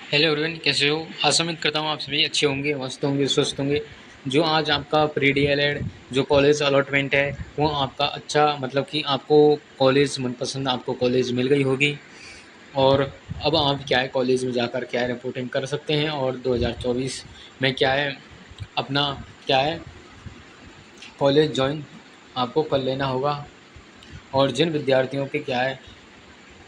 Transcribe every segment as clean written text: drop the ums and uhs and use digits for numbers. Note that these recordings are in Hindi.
हेलो एवरीवन, कैसे हो? आशा उम्मीद करता हूँ आप सभी अच्छे होंगे, मस्त होंगे, स्वस्थ होंगे। जो आज आपका प्री डीएलएड जो कॉलेज अलॉटमेंट है वो आपका अच्छा मतलब कि आपको कॉलेज मनपसंद आपको कॉलेज मिल गई होगी। और अब आप क्या है कॉलेज में जाकर क्या है रिपोर्टिंग कर सकते हैं और 2024 में क्या है अपना क्या है कॉलेज ज्वाइन आपको कर लेना होगा। और जिन विद्यार्थियों के क्या है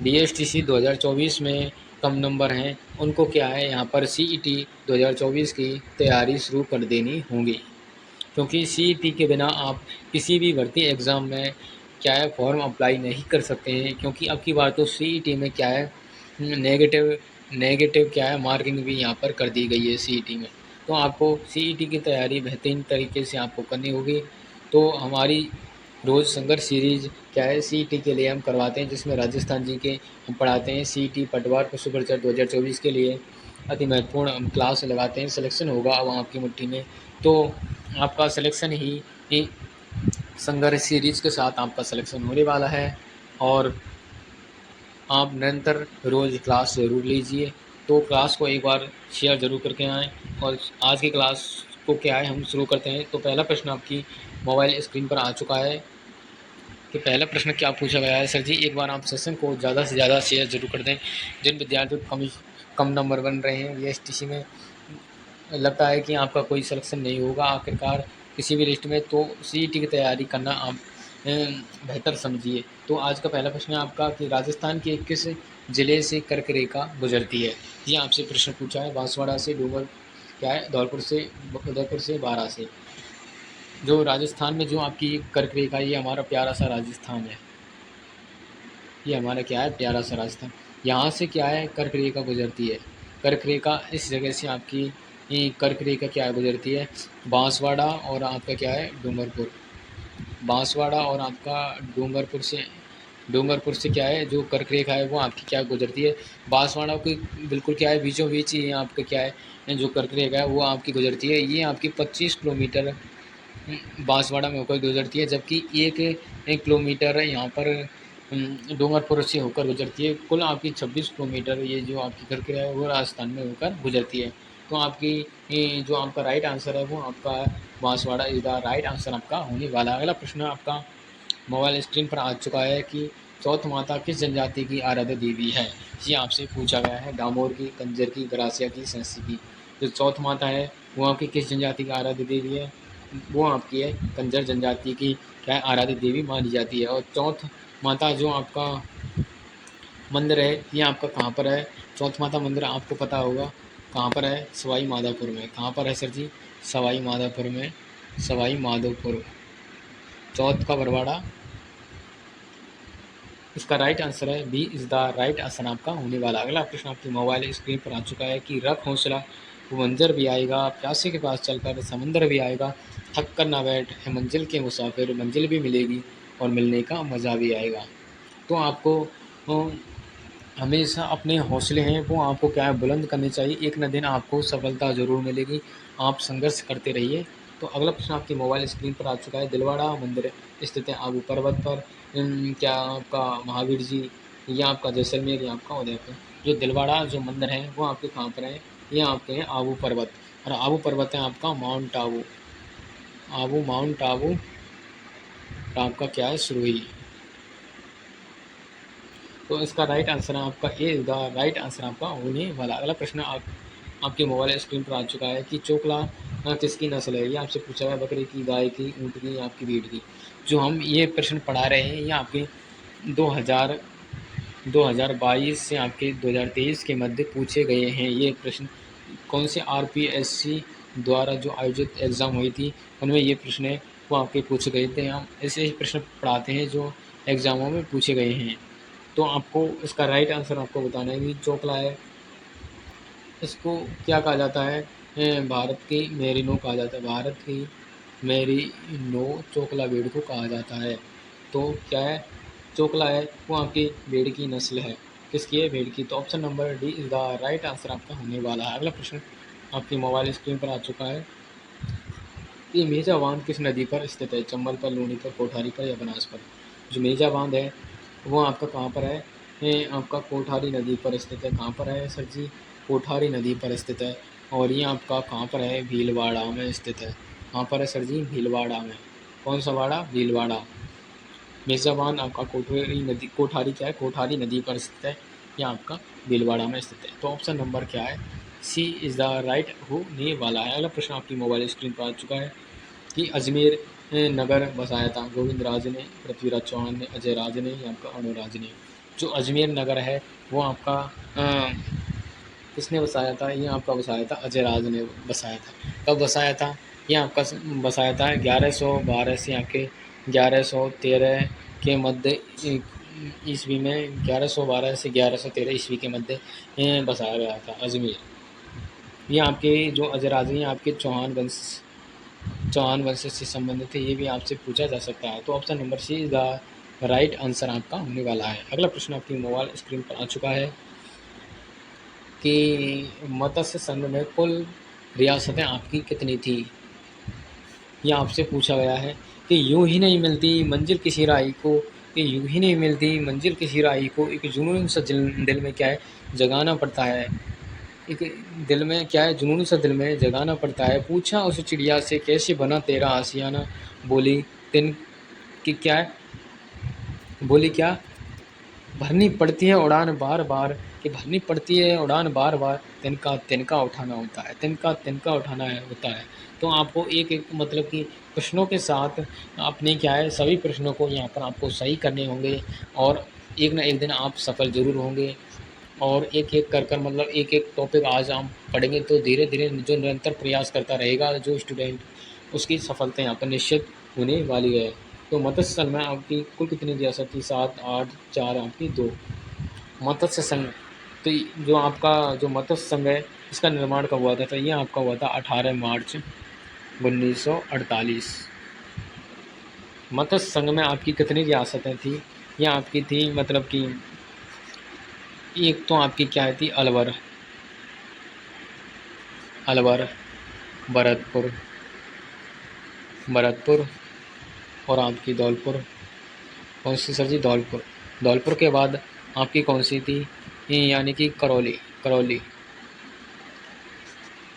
डीएसटीसी 2024 में कम नंबर हैं उनको क्या है यहाँ पर सीईटी 2024 की तैयारी शुरू कर देनी होगी, क्योंकि सीईटी के बिना आप किसी भी भर्ती एग्ज़ाम में क्या है फॉर्म अप्लाई नहीं कर सकते हैं, क्योंकि अब की बार तो सीईटी में क्या है नेगेटिव नेगेटिव क्या है मार्किंग भी यहाँ पर कर दी गई है सीईटी में। तो आपको सीईटी की तैयारी बेहतरीन तरीके से आपको करनी होगी। तो हमारी रोज़ संघर्ष सीरीज़ क्या है सीईटी के लिए हम करवाते हैं, जिसमें राजस्थान जी के हम पढ़ाते हैं। सीईटी पटवार पशु परिचय 2024 के लिए अति महत्वपूर्ण हम क्लास लगाते हैं। सिलेक्शन होगा अब आपकी मुट्ठी में, तो आपका सिलेक्शन ही संघर्ष सीरीज़ के साथ आपका सिलेक्शन होने वाला है। और आप निरंतर रोज़ क्लास ज़रूर लीजिए। तो क्लास को एक बार शेयर ज़रूर करके आएँ। और आज की क्लास को क्या है हम शुरू करते हैं। तो पहला प्रश्न आपकी मोबाइल स्क्रीन पर आ चुका है कि पहला प्रश्न क्या पूछा गया है। सर जी एक बार आप सेशन को ज़्यादा से ज़्यादा शेयर ज़रूर कर दें। जिन विद्यार्थियों को कम नंबर बन रहे हैं वीएसटीसी में, लगता है कि आपका कोई सिलेक्शन नहीं होगा आखिरकार किसी भी लिस्ट में, तो सीईटी की तैयारी करना आप बेहतर समझिए। तो आज का पहला प्रश्न है आपका कि राजस्थान के किस ज़िले से कर्क रेखा गुजरती है। ये आपसे प्रश्न पूछा है। बांसवाड़ा से, डूंगर क्या है धौलपुर से, उदयपुर से, बारां से। जो राजस्थान में जो आपकी कर्क रेखा, ये हमारा प्यारा सा राजस्थान है। ये हमारा क्या है प्यारा सा राजस्थान। यहाँ से क्या है कर्क रेखा गुजरती है। कर्क रेखा इस जगह से आपकी कर्क रेखा क्या है गुजरती है बांसवाड़ा और आपका क्या है डूंगरपुर। बांसवाड़ा और आपका डूंगरपुर से क्या है जो कर्क रेखा है वो आपकी क्या गुजरती है बांसवाड़ा की बिल्कुल क्या है बीचों बीच ही आपका क्या है जो कर्क रेखा है वो आपकी गुजरती है। ये आपकी 25 किलोमीटर बांसवाड़ा में होकर गुजरती है, जबकि एक किलोमीटर यहाँ पर डूंगरपुर से होकर गुजरती है। कुल आपकी 26 किलोमीटर ये जो आपकी कर्क है वो राजस्थान में होकर गुजरती है। तो आपकी जो आपका राइट आंसर है वो आपका Banswara is the right answer आपका होने वाला। अगला प्रश्न आपका मोबाइल स्क्रीन पर आ चुका है कि चौथ माता किस जनजाति की आराध्य देवी है। ये आपसे पूछा गया है डामोर की, कंजर की, गरासिया की, संसी की। जो चौथ माता है वो आपकी किस जनजाति की आराध्य देवी है, वो आपकी है कंजर जनजाति की क्या है आराध्य देवी मानी जाती है। और चौथ माता जो आपका मंदिर है ये आपका कहाँ पर है। चौथ माता मंदिर आपको पता होगा कहाँ पर है, सवाई माधोपुर में। कहाँ पर है सर जी? सवाई माधोपुर में। सवाई माधोपुर चौथ का बरवाड़ा इसका राइट आंसर है। B is the right answer आपका होने वाला। अगला प्रश्न आपकी मोबाइल स्क्रीन पर आ चुका है कि रख हौसला वो मंजर भी आएगा, प्यासे के पास चलकर समंदर भी आएगा, थक कर ना बैठ है मंजिल के मुसाफिर, मंजिल भी मिलेगी और मिलने का मज़ा भी आएगा। तो आपको हमेशा अपने हौसले हैं वो आपको क्या है बुलंद करने चाहिए। एक न दिन आपको सफलता ज़रूर मिलेगी, आप संघर्ष करते रहिए। तो अगला प्रश्न आपकी मोबाइल स्क्रीन पर आ चुका है। दिलवाड़ा मंदिर स्थित है आबू पर्वत पर। क्या आपका महावीर जी, या आपका जैसलमेर, या आपका उदयपुर। जो दिलवाड़ा जो मंदिर है वो आपके कहाँ पर है, ये आपके हैं आबू पर्वत। और आबू पर्वत है आपका माउंट आबू। माउंट आबू आपका क्या है सुरोही। तो इसका राइट आंसर है आपका ए द राइट आंसर आपका होने वाला। अगला प्रश्न आपके मोबाइल स्क्रीन पर आ चुका है कि चोकला किसकी नस्ल है। ये आपसे पूछा है बकरी की, गाय की, ऊँट की, या आपकी भेड़ की। जो हम ये प्रश्न पढ़ा रहे हैं ये आपके 2000 2022 से आपके 2023 के मध्य पूछे गए हैं। ये प्रश्न कौन से आरपीएससी द्वारा जो आयोजित एग्ज़ाम हुई थी उनमें ये प्रश्न वो आपके पूछे गए थे। हम ऐसे ही प्रश्न पढ़ाते हैं जो एग्ज़ामों में पूछे गए हैं। तो आपको इसका राइट आंसर आपको बताना है कि चोकला है। इसको क्या कहा जाता है, भारत की मेरिनो कहा जाता है। भारत की मेरिनो चोकला भेड़ को कहा जाता है। तो क्या है चोकला है वो आपकी भेड़ की नस्ल है। किसकी है? भेड़ की। तो option number D is the right answer आपका होने वाला है। अगला प्रश्न आपकी मोबाइल स्क्रीन पर आ चुका है कि मेजा बांध किस नदी पर स्थित है। चंबल पर, लूनी पर, कोठारी पर, या बनास पर। जो मेजा बांध है वो आपका कहाँ पर है, ये आपका कोठारी नदी पर स्थित है। कहाँ पर है सर जी? कोठारी नदी पर स्थित है। और ये आपका कहाँ पर है? भीलवाड़ा में स्थित है। कहाँ पर है सर जी? भीलवाड़ा में। कौन सा वाड़ा? भीलवाड़ा। मेज़बान आपका कोठारी क्या है? कोठारी नदी पर स्थित है। ये आपका भीलवाड़ा में स्थित है। तो ऑप्शन नंबर क्या है? सी इज़ द राइट होने वाला है। अगला प्रश्न आपकी मोबाइल स्क्रीन पर आ चुका है कि अजमेर नगर बसाया था गोविंद राज ने, पृथ्वीराज चौहान ने, अजय राज ने या आपका अणुराज ने। जो अजमेर नगर है वो आपका किसने बसाया था? ये आपका बसाया था अजय राज ने बसाया था। कब बसाया था? ये आपका बसाया था 1112 से आपके 1113 के मध्य ईस्वी में। 1112 से 1113 ईस्वी के मध्य बसाया गया था अजमेर। ये आपके जो अजय राज हैं आपके चौहान वंश से संबंधित है। ये भी आपसे पूछा जा सकता है। तो option number see the right answer आपका होने वाला है। अगला प्रश्न आपकी मोबाइल स्क्रीन पर आ चुका है कि मत्स्य संघ में कुल रियासतें आपकी कितनी थी? यह आपसे पूछा गया है कि यूं ही नहीं मिलती मंजिल किसी राही को, कि यूं ही नहीं मिलती मंजिल किसी राही को, एक जुनून सा दिल में क्या है जगाना पड़ता है। एक दिल में क्या है जुनून सा दिल में जगाना पड़ता है। पूछा उस चिड़िया से कैसे बना तेरा आशियाना, बोली तिन कि क्या है, बोली क्या भरनी पड़ती है उड़ान बार बार, कि भरनी पड़ती है उड़ान बार बार, तिनका तिनका उठाना होता है, तिनका तिनका उठाना होता है। तो आपको एक एक मतलब कि प्रश्नों के साथ अपने क्या है सभी प्रश्नों को यहाँ पर आपको सही करने होंगे और एक ना एक दिन आप सफल ज़रूर होंगे। और एक एक कर कर मतलब एक एक टॉपिक आज हम पढ़ेंगे तो धीरे धीरे जो निरंतर प्रयास करता रहेगा जो स्टूडेंट, उसकी सफलता यहाँ पर निश्चित होने वाली है। तो मत्स्य संघ में आपकी कुल कितनी रियासत थी? 7, 8, 4 आपकी 2। मत्स्य संघ, तो जो आपका जो मत्स्य संघ है इसका निर्माण कब हुआ था? तो ये आपका हुआ था 18 मार्च 1948। मत्स्य संघ में आपकी कितनी रियासतें थी? ये आपकी थी मतलब कि एक तो आपकी क्या थी अलवर, अलवर, भरतपुर, भरतपुर और आपकी धौलपुर। कौन सी सर जी? धौलपुर। धौलपुर के बाद आपकी कौन सी थी? यानी कि करौली, करौली।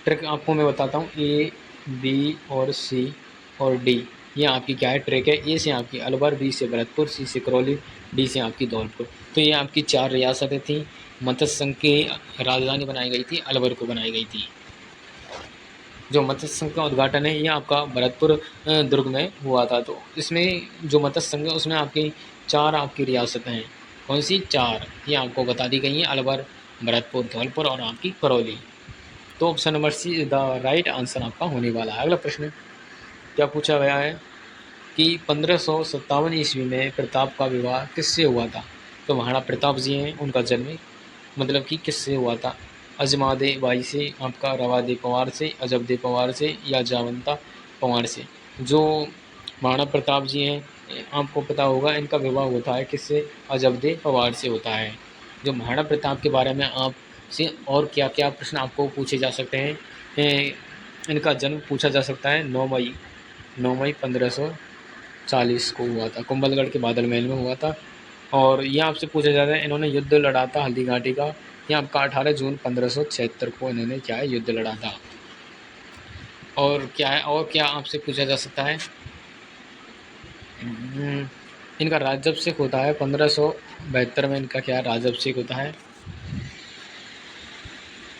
ट्रिक आपको मैं बताता हूँ ए बी और सी और डी। ये आपकी क्या है ट्रिक है? ए से आपकी अलवर, बी से भरतपुर, सी से करौली, डी से आपकी धौलपुर। तो ये आपकी 4 रियासतें थी। मत्स्य संघ की राजधानी बनाई गई थी अलवर को बनाई गई थी। जो मत्स्य संघ का उद्घाटन है ये आपका भरतपुर दुर्ग में हुआ था। तो इसमें जो मत्स्य संघ है उसमें आपकी 4 आपकी रियासतें हैं। कौन सी? 4 ये आपको बता दी गई हैं, अलवर, भरतपुर, धौलपुर और आपकी करौली। तो option number see the right answer आपका होने वाला है। अगला प्रश्न क्या पूछा गया है कि 1557 ईस्वी में प्रताप का विवाह किससे हुआ था? तो महाराणा प्रताप जी हैं उनका जन्म मतलब कि किससे हुआ था? अजमादे बाई से, आपका रवादे पवार से, अजबदे पवार से या जावंता पवार से। जो महाराणा प्रताप जी हैं आपको पता होगा इनका विवाह होता है किससे? अजबदे पवार से होता है। जो महाराणा प्रताप के बारे में आपसे और क्या क्या प्रश्न आपको पूछे जा सकते हैं? इनका जन्म पूछा जा सकता है 9 मई 1540 को हुआ था, कुंभलगढ़ के बादल महल में हुआ था। और ये आपसे पूछा जाता है इन्होंने युद्ध लड़ा था हल्दी घाटी का। ये आपका 18 जून 1576 को इन्होंने क्या है युद्ध लड़ा था। और क्या है और क्या आपसे पूछा जा सकता है? इनका राज्याभिषेक होता है 1572 में। इनका क्या राज्याभिषेक होता है?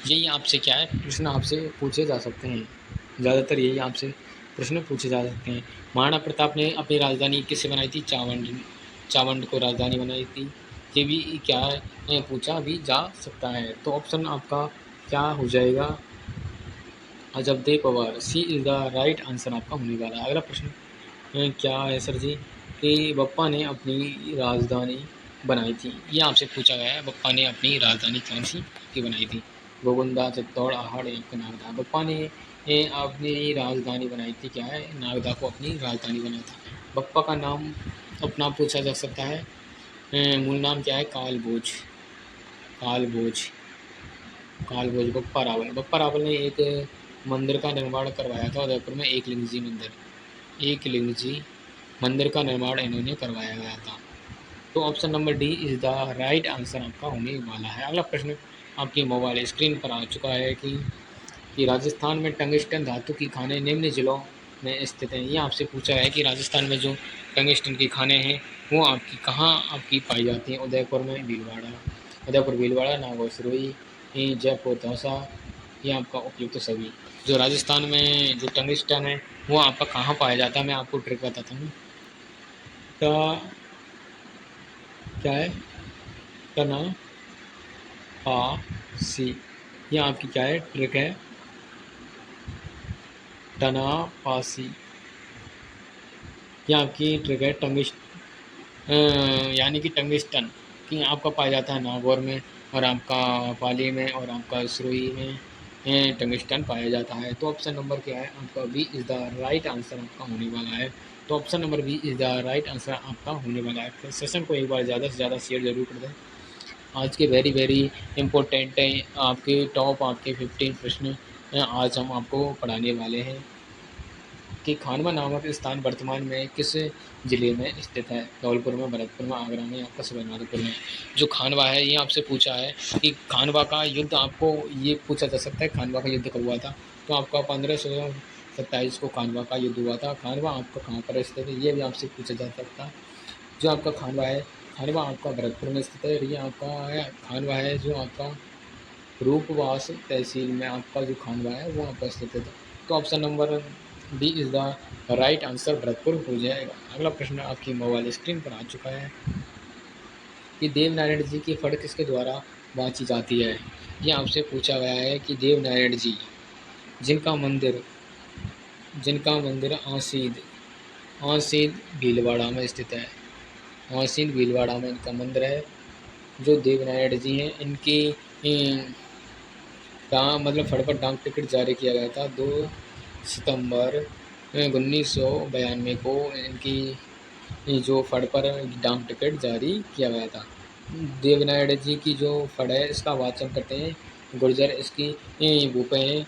यही आपसे क्या है प्रश्न आपसे पूछे जा सकते हैं। ज़्यादातर यही आपसे प्रश्न पूछे जा सकते हैं। महाराणा प्रताप ने अपनी राजधानी किससे बनाई थी? चावंड, चावंड को राजधानी बनाई थी। ये भी क्या है पूछा भी जा सकता है। तो ऑप्शन आपका क्या हो जाएगा? अजबदे पवार, सी इज़ द राइट आंसर आपका होने वाला है। अगला प्रश्न क्या है सर जी कि बप्पा ने अपनी राजधानी बनाई थी? ये आपसे पूछा गया है बप्पा ने अपनी राजधानी कौन सी की बनाई थी? गोविंदा, चित्तौड़, आहड़ या फिर नागदा। बप्पा ने अपनी राजधानी बनाई थी क्या है? नागदा को अपनी राजधानी बनाया था। बप्पा का नाम अपना पूछा जा सकता है। मूल नाम क्या है? कालभोज, कालभोज, कालभोज बप्पा रावल। बप्पा रावल ने एक मंदिर का निर्माण करवाया था उदयपुर में, एकलिंग जी मंदिर, एकलिंग जी मंदिर का निर्माण इन्होंने करवाया गया था। तो option number D is the right answer आपका होने वाला है। अगला प्रश्न आपकी मोबाइल स्क्रीन पर आ चुका है कि राजस्थान में टंगस्टन धातु की खानें निम्न जिलों में स्थित हैं। ये आपसे पूछा है कि राजस्थान में जो टंगस्टन की खानें हैं वो आपकी कहाँ आपकी पाई जाती हैं। उदयपुर भीलवाड़ा, नागौर सिरोही, जयपुर दौसा, ये आपका उपयुक्त सभी। जो राजस्थान में जो टंगस्टन है वो आपका कहाँ पाया जाता है, मैं आपको ट्रिक बताता हूँ। क्या है, टना पा सी, ये आपकी क्या है ट्रिक है, टना पासी, ये आपकी ट्रिक है यानी कि टंगिस्टन कि आपका पाया जाता है नागौर में और आपका पाली में और आपका सिरोही में टंगिस्टन पाया जाता है। तो ऑप्शन नंबर क्या है आपका B is the right answer आपका होने वाला है। तो option number B is the right answer आपका होने वाला है। फिर सेशन को एक बार ज़्यादा से ज़्यादा शेयर जरूर कर दें। आज के वेरी वेरी इम्पोर्टेंट आपके टॉप आपके 15 प्रश्न आज हम आपको पढ़ाने वाले हैं कि खानवा नामक स्थान वर्तमान में किस जिले में स्थित है। धौलपुर में, भरतपुर में, आगरा में, आपका सवाईमाधोपुर में। जो खानवा है ये आपसे पूछा है कि खानवा का युद्ध, आपको ये पूछा जा सकता है खानवा का युद्ध कब हुआ था। तो आपका 1527 को खानवा का युद्ध हुआ था। खानवा आपका कहाँ पर स्थित है ये भी आपसे पूछा जा सकता है। जो आपका खानवा है, खानवा आपका भरतपुर में स्थित है। ये आपका है खानवा है जो आपका रूपवास तहसील में आपका जो खानवा है वो आपका स्थित है। तो option number D is the right answer Bharatpur हो जाएगा। अगला प्रश्न आपकी मोबाइल स्क्रीन पर आ चुका है कि देवनारायण जी की फड़ किसके द्वारा बाँची जाती है। ये आपसे पूछा गया है कि देवनारायण जी जिनका मंदिर आसीद भीलवाड़ा में स्थित है। आसीद भीलवाड़ा में इनका मंदिर है। जो देवनारायण जी हैं इनकी मतलब फड़ पर डाक टिकट जारी किया गया था 2 सितंबर 1992 को। इनकी जो फड़ पर डाक टिकट जारी किया गया था। देवनारायण जी की जो फड़ है इसका वाचन करते हैं गुर्जर, इसकी भूपें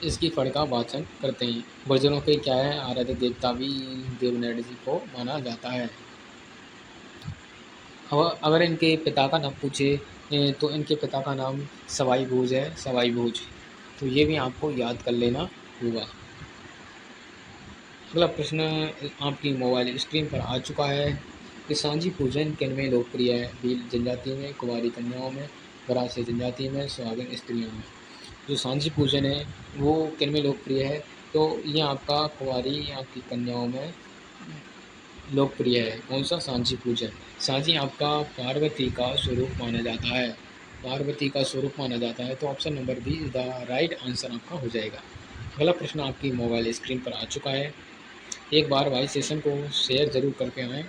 इसकी फड़ का वाचन करते हैं। गुर्जरों के क्या है आराध्य देवता भी देवनारायण जी को माना जाता है। अगर इनके पिता का नाम पूछे तो इनके पिता का नाम सवाई भोज है, सवाई भोज। तो ये भी आपको याद कर लेना होगा। अगला प्रश्न आपकी मोबाइल स्क्रीन पर आ चुका है कि सांझी पूजन किन में लोकप्रिय है। भील जनजाति में, कुंवारी कन्याओं में, गरासे जनजाति में, सुहागिन स्त्रियों में। जो सांझी पूजन है वो किन में लोकप्रिय है। तो ये आपका कुंवारी आपकी कन्याओं में लोकप्रिय है। कौन सा सांझी पूजन। सांझी आपका पार्वती का स्वरूप माना जाता है। पार्वती का स्वरूप माना जाता है। तो option number B is the right answer आपका हो जाएगा। अगला प्रश्न आपकी मोबाइल स्क्रीन पर आ चुका है। एक बार भाई सेशन को शेयर जरूर करके आएँ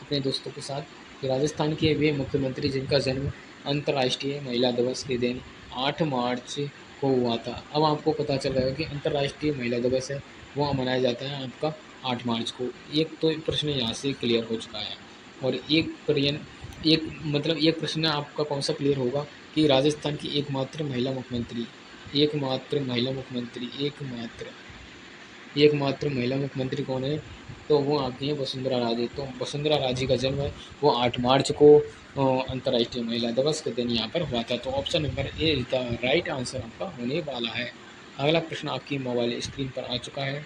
अपने दोस्तों के साथ कि राजस्थान के वे मुख्यमंत्री जिनका जन्म अंतर्राष्ट्रीय महिला दिवस के दिन 8 मार्च को हुआ था। अब आपको पता चल रहा है कि अंतर्राष्ट्रीय महिला दिवस है वो मनाया जाता है आपका 8 मार्च को। एक तो प्रश्न यहाँ से क्लियर हो चुका है और एक प्रश्न आपका कौन सा क्लियर होगा कि राजस्थान की एकमात्र महिला मुख्यमंत्री एकमात्र महिला मुख्यमंत्री कौन है। तो वो आपकी हैं वसुंधरा राजे। तो वसुंधरा राजे का जन्म है वो 8 मार्च को अंतर्राष्ट्रीय महिला दिवस के दिन यहाँ पर हुआ था। तो option number A is the right answer आपका होने वाला है। अगला प्रश्न आपकी मोबाइल स्क्रीन पर आ चुका है।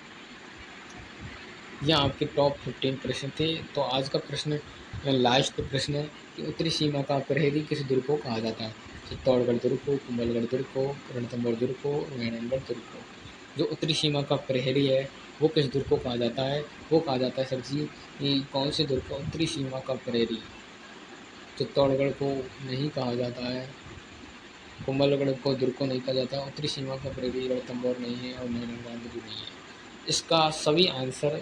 यह आपके टॉप 15 प्रश्न थे। तो आज का प्रश्न लास्ट प्रश्न है कि उत्तरी सीमा का प्रहरी किस दुर्ग को कहा जाता है। चित्तौड़गढ़ दुर्ग को, कुंभलगढ़ दुर्ग को, रणथंभौर दुर्ग को, नारायणगढ़ दुर्ग को। जो उत्तरी सीमा का प्रहरी है वो किस दुर्ग को कहा जाता है। वो कहा जाता है सर जी कौन से दुर्ग को उत्तरी सीमा का प्रहरी। चित्तौड़गढ़ को नहीं कहा जाता है, कुंभलगढ़ को दुर्ग को नहीं कहा जाता। उत्तरी सीमा का प्रहरी रणथंभौर नहीं है और नारायणगढ़ भी नहीं है। इसका सभी आंसर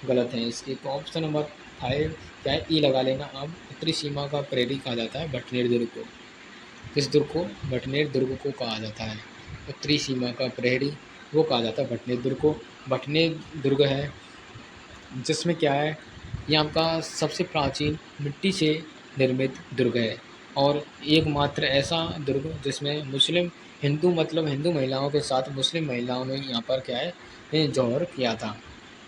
गलत है इसके। तो ऑप्शन नंबर 5 क्या है, ई लगा लेना आप। उत्तरी सीमा का प्रहरी कहा जाता है भटनेर दुर्ग को। किस दुर्ग को, भटनेर दुर्ग को कहा जाता है। उत्तरी सीमा का प्रहरी वो कहा जाता है भटनेर दुर्ग को। भटनेर दुर्ग है जिसमें क्या है, ये आपका सबसे प्राचीन मिट्टी से निर्मित दुर्ग है और एकमात्र ऐसा दुर्ग जिसमें हिंदू महिलाओं के साथ मुस्लिम महिलाओं ने यहाँ पर क्या है जौहर किया था।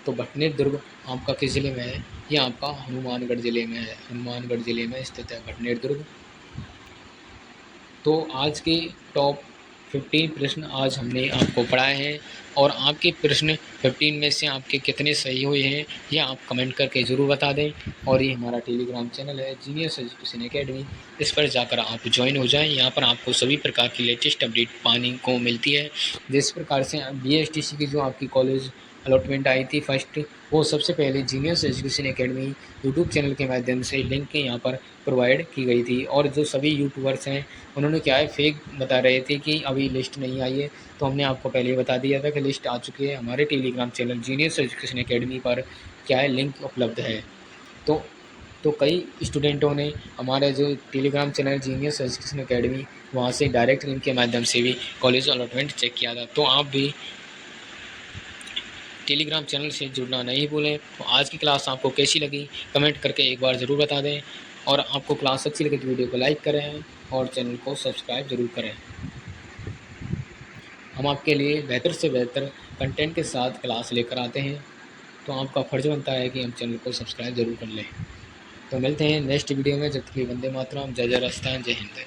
तो भटनेर दुर्ग आपका किस ज़िले में है? ये आपका हनुमानगढ़ ज़िले में है, हनुमानगढ़ ज़िले में स्थित है भटनेर दुर्ग। तो आज के टॉप 15 प्रश्न आज हमने आपको पढ़ाए हैं और आपके प्रश्न 15 में से आपके कितने सही हुए हैं ये आप कमेंट करके ज़रूर बता दें। और ये हमारा टेलीग्राम चैनल है जीनियस एजुकेशन एकेडमी, इस पर जाकर आप ज्वाइन हो जाएं। यहाँ पर आपको सभी प्रकार की लेटेस्ट अपडेट पाने को मिलती है। जिस प्रकार से BSTC की जो आपकी कॉलेज अलॉटमेंट आई थी फर्स्ट, वो सबसे पहले genius education academy YouTube channel के माध्यम से लिंक यहाँ पर प्रोवाइड की गई थी। और जो सभी यूट्यूबर्स हैं उन्होंने क्या है फेक बता रहे थे कि अभी लिस्ट नहीं आई है, तो हमने आपको पहले ही बता दिया था कि लिस्ट आ चुकी है। हमारे Telegram channel genius education academy पर क्या है लिंक उपलब्ध है। तो कई स्टूडेंटों ने हमारे जो Telegram channel genius education academy वहाँ से डायरेक्ट लिंक के माध्यम से भी कॉलेज अलॉटमेंट चेक किया था। तो आप भी टेलीग्राम चैनल से जुड़ना नहीं भूलें। तो आज की क्लास आपको कैसी लगी कमेंट करके एक बार ज़रूर बता दें। और आपको क्लास अच्छी लगे तो वीडियो को लाइक करें और चैनल को सब्सक्राइब ज़रूर करें। हम आपके लिए बेहतर से बेहतर कंटेंट के साथ क्लास लेकर आते हैं, तो आपका फ़र्ज़ बनता है कि हम चैनल को सब्सक्राइब ज़रूर कर लें। तो मिलते हैं नेक्स्ट वीडियो में। जब तक के लिए वंदे मातरम, जय जय राजस्थान, जय हिंद।